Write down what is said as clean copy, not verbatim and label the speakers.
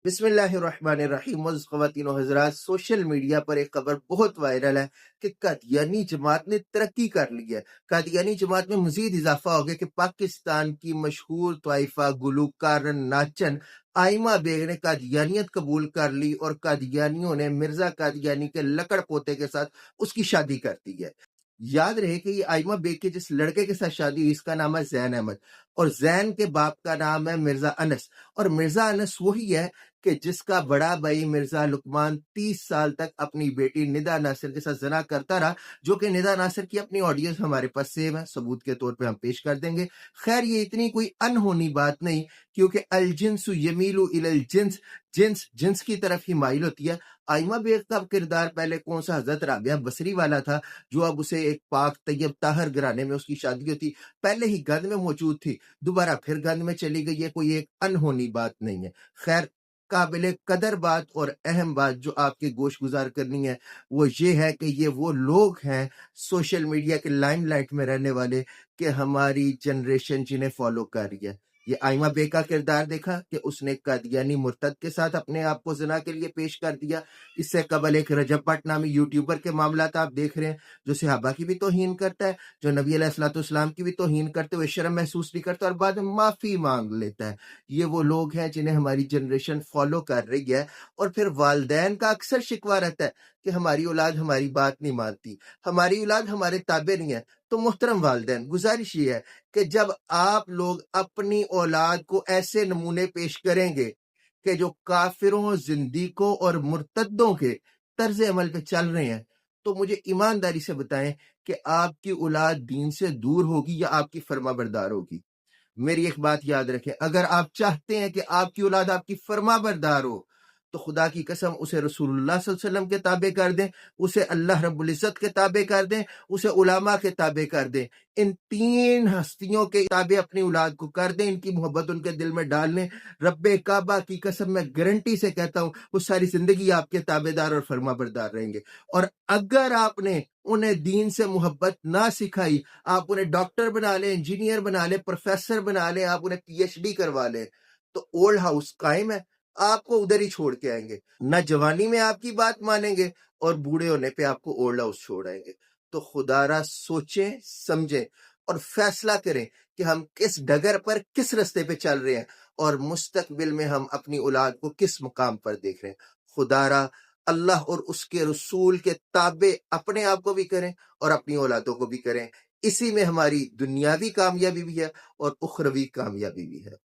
Speaker 1: بسم اللہ الرحمن الرحیم۔ معزز خواتین و حضرات، سوشل میڈیا پر ایک خبر بہت وائرل ہے کہ قادیانی جماعت نے ترقی کر لی ہے۔ قادیانی جماعت میں مزید اضافہ ہو گیا کہ پاکستان کی مشہور طائفہ گلوکار ناچن آئمہ بیگ نے قادیانیت قبول کر لی اور قادیانیوں نے مرزا قادیانی کے لکڑ پوتے کے ساتھ اس کی شادی کر دی ہے۔ یاد رہے کہ یہ آئمہ بیگ کے جس لڑکے کے ساتھ شادی ہوئی اس کا نام ہے زین احمد، اور زین کے باپ کا نام ہے مرزا انس، اور مرزا انس وہی ہے کہ جس کا بڑا بھائی مرزا لقمان 30 سال تک اپنی بیٹی ندا ناصر کے ساتھ زنا کرتا رہا، جو کہ ندا ناصر کی اپنی آڈیوز ہمارے پاس سیو ہے، ثبوت کے طور پہ ہم پیش کر دیں گے۔ خیر یہ اتنی کوئی انہونی بات نہیں، کیونکہ الجنس یمیل الی الجنس، جنس جنس کی طرف ہی مائل ہوتی ہے۔ آئمہ بیگ کا کردار پہلے کون سا حضرت رابعہ بصری والا تھا، جو اب اسے ایک پاک طیب طاہر گھرانے میں اس کی شادی ہوتی، پہلے ہی گند میں موجود تھی، دوبارہ پھر گند میں چلی گئی ہے، کوئی ایک انہونی بات نہیں ہے۔ خیر قابل قدر بات اور اہم بات جو آپ کے گوش گزار کرنی ہے وہ یہ ہے کہ یہ وہ لوگ ہیں سوشل میڈیا کے لائم لائٹ میں رہنے والے کہ ہماری جنریشن جنہیں فالو کر رہی ہے۔ یہ آئمہ بیگ کا کردار دیکھا کہ اس نے قادیانی مرتد کے ساتھ اپنے آپ کو زنا کے لیے پیش کر دیا۔ اس سے قبل ایک رجب بٹ نامی یوٹیوبر کے معاملات آپ دیکھ رہے ہیں جو صحابہ کی بھی توہین کرتا ہے، جو نبی علیہ الصلوۃ والسلام کی بھی توہین کرتے ہوئے شرم محسوس نہیں کرتا اور بعد میں معافی مانگ لیتا ہے۔ یہ وہ لوگ ہیں جنہیں ہماری جنریشن فالو کر رہی ہے، اور پھر والدین کا اکثر شکوہ رہتا ہے کہ ہماری اولاد ہماری بات نہیں مانتی، ہماری اولاد ہمارے تابع نہیں ہے۔ تو محترم والدین، گزارش یہ ہے کہ جب آپ لوگ اپنی اولاد کو ایسے نمونے پیش کریں گے کہ جو کافروں، زندیقوں اور مرتدوں کے طرز عمل پہ چل رہے ہیں، تو مجھے ایمانداری سے بتائیں کہ آپ کی اولاد دین سے دور ہوگی یا آپ کی فرما بردار ہوگی؟ میری ایک بات یاد رکھیں، اگر آپ چاہتے ہیں کہ آپ کی اولاد آپ کی فرما بردار ہو تو خدا کی قسم اسے رسول اللہ صلی اللہ علیہ وسلم کے تابع کر دیں، اسے اللہ رب العزت کے تابع کر دیں، اسے علماء کے تابع کر دیں۔ ان تین ہستیوں کے تابع اپنی اولاد کو کر دیں، ان کی محبت ان کے دل میں ڈال لیں۔ رب کعبہ کی قسم میں گارنٹی سے کہتا ہوں وہ ساری زندگی آپ کے تابع دار اور فرما بردار رہیں گے۔ اور اگر آپ نے انہیں دین سے محبت نہ سکھائی، آپ انہیں ڈاکٹر بنا لیں، انجینئر بنا لیں، پروفیسر بنا لیں، آپ انہیں پی ایچ ڈی کروا لیں، تو اولڈ ہاؤس قائم ہے، آپ کو ادھر ہی چھوڑ کے آئیں گے۔ نہ جوانی میں آپ کی بات مانیں گے اور بوڑھے ہونے پہ آپ کو اولڈ ہاؤس چھوڑ آئیں گے۔ تو خدا را سوچیں، سمجھیں اور فیصلہ کریں کہ ہم کس ڈگر پر، کس رستے پہ چل رہے ہیں، اور مستقبل میں ہم اپنی اولاد کو کس مقام پر دیکھ رہے ہیں۔ خدا را اللہ اور اس کے رسول کے تابع اپنے آپ کو بھی کریں اور اپنی اولادوں کو بھی کریں۔ اسی میں ہماری دنیاوی کامیابی بھی ہے اور اخروی کامیابی بھی ہے۔